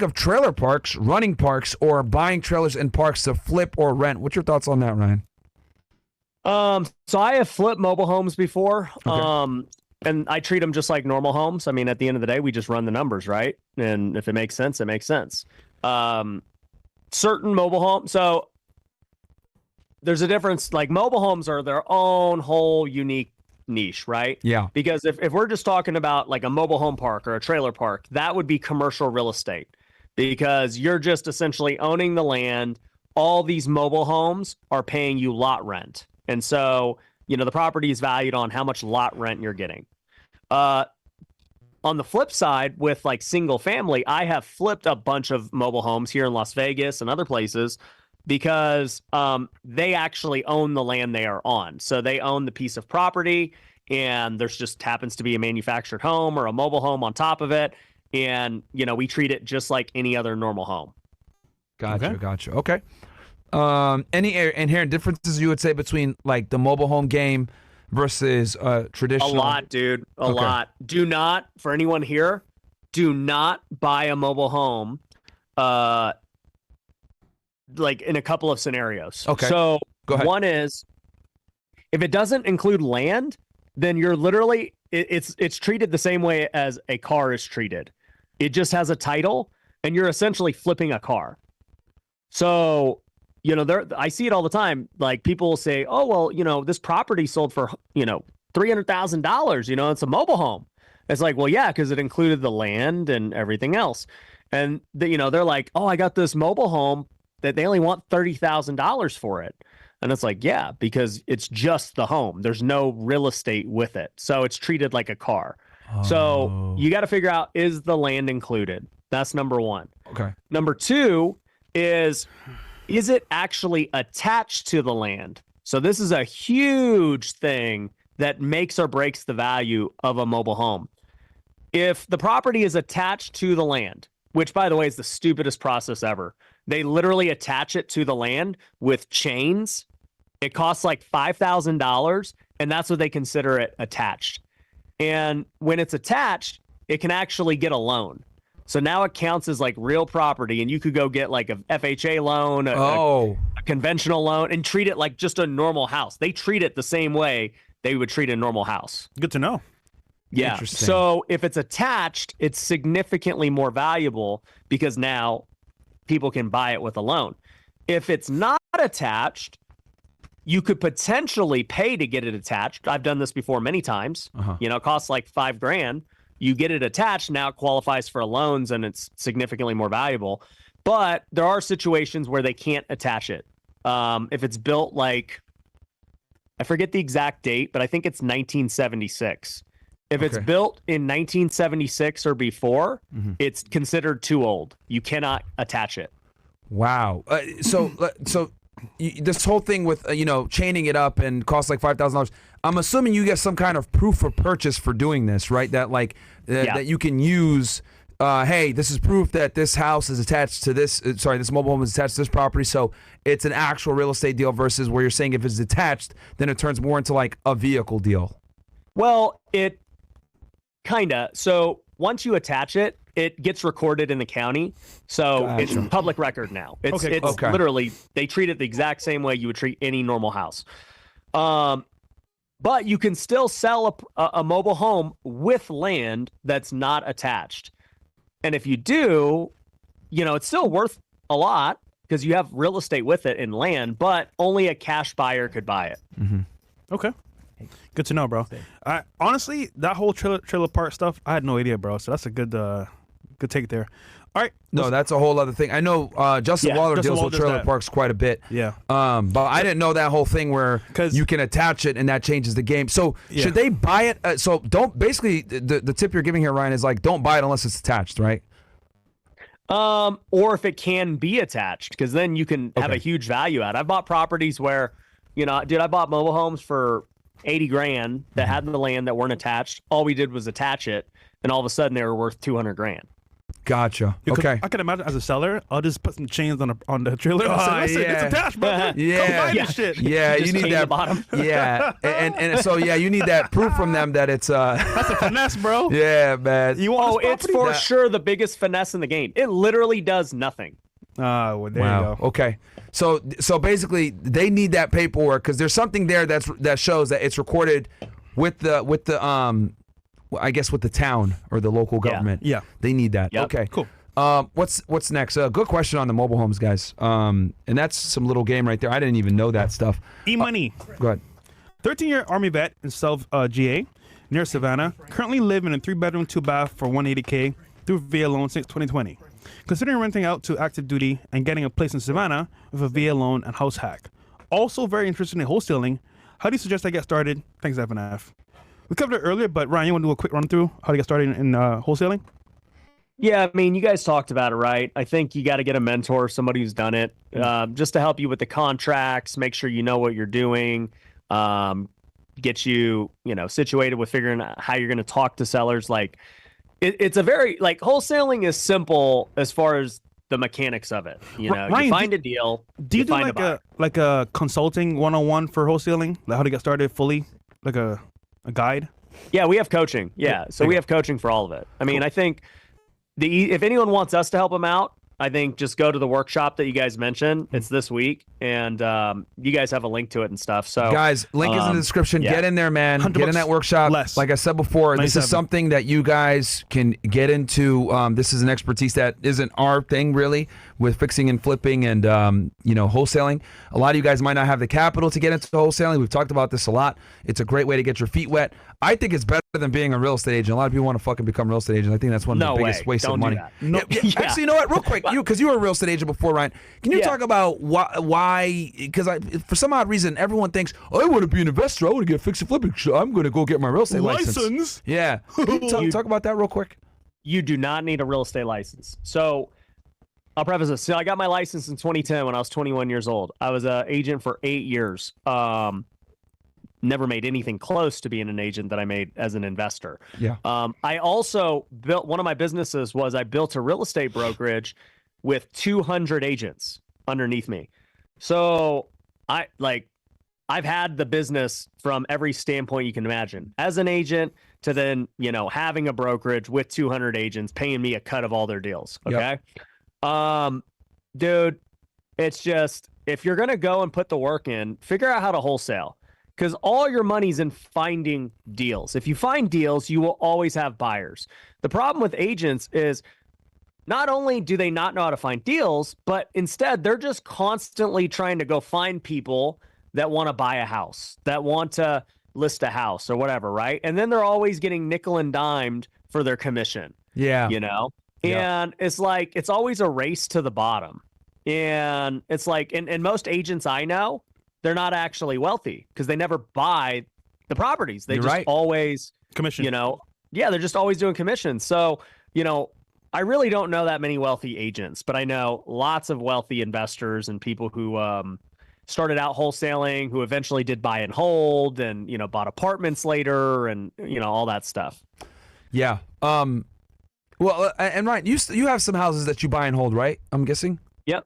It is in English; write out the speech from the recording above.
of trailer parks, running parks, or buying trailers and parks to flip or rent. What's your thoughts on that, Ryan? So I have flipped mobile homes before. Okay. And I treat them just like normal homes. I mean, at the end of the day, we just run the numbers, right? And if it makes sense, it makes sense. Certain mobile homes. So there's a difference. Like mobile homes are their own whole unique niche, right? Yeah. Because if we're just talking about like a mobile home park or a trailer park, that would be commercial real estate because you're just essentially owning the land. All these mobile homes are paying you lot rent. And so, the property is valued on how much lot rent you're getting. On the flip side, with like single family, I have flipped a bunch of mobile homes here in Las Vegas and other places because they actually own the land they are on. So they own the piece of property and there's just happens to be a manufactured home or a mobile home on top of it. And, we treat it just like any other normal home. Gotcha. Okay. Any inherent differences you would say between like the mobile home game versus traditional? A lot, dude. A lot. Do not, for anyone here, do not buy a mobile home like in a couple of scenarios. Okay. So Go ahead. One is if it doesn't include land, then you're literally it's treated the same way as a car is treated. It just has a title and you're essentially flipping a car. So I see it all the time. Like people will say, oh, well, this property sold for, $300,000, it's a mobile home. It's like, well, yeah, because it included the land and everything else. And, they're like, oh, I got this mobile home that they only want $30,000 for it. And it's like, yeah, because it's just the home. There's no real estate with it. So it's treated like a car. Oh. So you got to figure out, is the land included? That's number one. Okay. Number two is it actually attached to the land? So this is a huge thing that makes or breaks the value of a mobile home. If the property is attached to the land, which by the way is the stupidest process ever, they literally attach it to the land with chains. It costs like $5,000 and that's what they consider it attached. And when it's attached, it can actually get a loan. So now it counts as like real property and you could go get like a FHA loan, a conventional loan and treat it like just a normal house. They treat it the same way they would treat a normal house. Good to know. Yeah. So if it's attached, it's significantly more valuable because now people can buy it with a loan. If it's not attached, you could potentially pay to get it attached. I've done this before many times. It costs like $5,000. You get it attached, now it qualifies for loans and it's significantly more valuable. But there are situations where they can't attach it. If it's built like, I forget the exact date, but I think it's 1976. If it's built in 1976 or before, it's considered too old. You cannot attach it. Wow. So this whole thing with chaining it up and costs like $5,000. I'm assuming you get some kind of proof of purchase for doing this, right? That that you can use. Hey, this is proof that this house is attached to this. This mobile home is attached to this property, so it's an actual real estate deal. Versus where you're saying if it's attached, then it turns more into like a vehicle deal. Well, it kinda. So once you attach it, it gets recorded in the county, so it's public record now. It's literally, they treat it the exact same way you would treat any normal house. But you can still sell a mobile home with land that's not attached. And if you do, it's still worth a lot because you have real estate with it in land, but only a cash buyer could buy it. Okay. Good to know, bro. Honestly, that whole trailer park stuff, I had no idea, bro. So that's a good take there. All right. No, that's a whole other thing. I know Justin Waller deals with trailer parks quite a bit. Yeah. But I didn't know that whole thing where you can attach it and that changes the game. So should they buy it? So don't, basically the tip you're giving here, Ryan, is like don't buy it unless it's attached, right? Or if it can be attached, because then you can have a huge value out. I've bought properties where, I bought mobile homes for $80,000 that had the land that weren't attached. All we did was attach it, and all of a sudden they were worth $200,000. Gotcha. Yeah, 'cause Okay. I can imagine as a seller, I'll just put some chains on the trailer. I'll say, listen, yeah. it's attached, bro. Yeah. Come buy Yeah. this shit. Yeah, Just you need chain that the bottom. Yeah, and so yeah, you need that proof from them that it's That's a finesse, bro. yeah, man. You want Oh, this it's property? for sure the biggest finesse in the game. It literally does nothing. Well, there you Wow. go. Okay. So basically, they need that paperwork because there's something there that shows that it's recorded with the I guess with the town or the local government. Yeah. They need that. Yep. Okay. Cool. What's next? Good question on the mobile homes, guys. And that's some little game right there. I didn't even know that stuff. E-money. Go ahead. 13-year Army vet in South GA, near Savannah, currently living in a 3-bedroom, 2-bath for $180K through VA loan since 2020. Considering renting out to active duty and getting a place in Savannah with a VA loan and house hack. Also very interested in wholesaling. How do you suggest I get started? Thanks, F&F. We covered it earlier, but Ryan, you want to do a quick run through how to get started in wholesaling? Yeah, I mean, you guys talked about it, right? I think you got to get a mentor, somebody who's done it, just to help you with the contracts, make sure you know what you're doing, get you, situated with figuring out how you're going to talk to sellers. Like, it's a very, wholesaling is simple as far as the mechanics of it. Ryan, you find a deal. Do you do find a like a consulting 101 for wholesaling, like how to get started fully, like a guide? Yeah, we have coaching. Yeah, so we have coaching for all of it. I mean, I think if anyone wants us to help them out, I think just go to the workshop that you guys mentioned. It's this week, and you guys have a link to it and stuff. So, Guys, link is in the description. yeah. Get in there, man. Get in that workshop. less. Like I said before, this 97. is something that you guys can get into. This is an expertise that isn't our thing, really, with fixing and flipping and wholesaling. A lot of you guys might not have the capital to get into wholesaling. We've talked about this a lot. It's a great way to get your feet wet. I think it's better than being a real estate agent. A lot of people want to fucking become real estate agents. I think that's one of the biggest wastes of money. Don't do No, that. Yeah. Actually, you know what? Real quick, because you were a real estate agent before, Ryan. Can you talk about why? Because for some odd reason, everyone thinks, I want to be an investor. I want to get fix and flipping. I'm going to go get my real estate license. Yeah. Can you talk about that real quick? You do not need a real estate license. So I'll preface this. So I got my license in 2010 when I was 21 years old. I was an agent for 8 years. Never made anything close to being an agent that I made as an investor. Yeah. I also built one of my businesses was I built a real estate brokerage with 200 agents underneath me. So I've had the business from every standpoint you can imagine. As an agent to then, having a brokerage with 200 agents paying me a cut of all their deals. Okay. Yep. Dude, it's just, if you're going to go and put the work in, figure out how to wholesale. Because all your money's in finding deals. If you find deals, you will always have buyers. The problem with agents is not only do they not know how to find deals, but instead they're just constantly trying to go find people that want to buy a house, that want to list a house or whatever, right? And then they're always getting nickel and dimed for their commission. Yeah. And it's like, it's always a race to the bottom. And it's like, and most agents I know, they're not actually wealthy because they never buy the properties. They always commission. They're just always doing commissions. So, I really don't know that many wealthy agents, but I know lots of wealthy investors and people who started out wholesaling, who eventually did buy and hold and, bought apartments later and, all that stuff. Yeah. Well, and Ryan, you have some houses that you buy and hold, right? I'm guessing. Yep.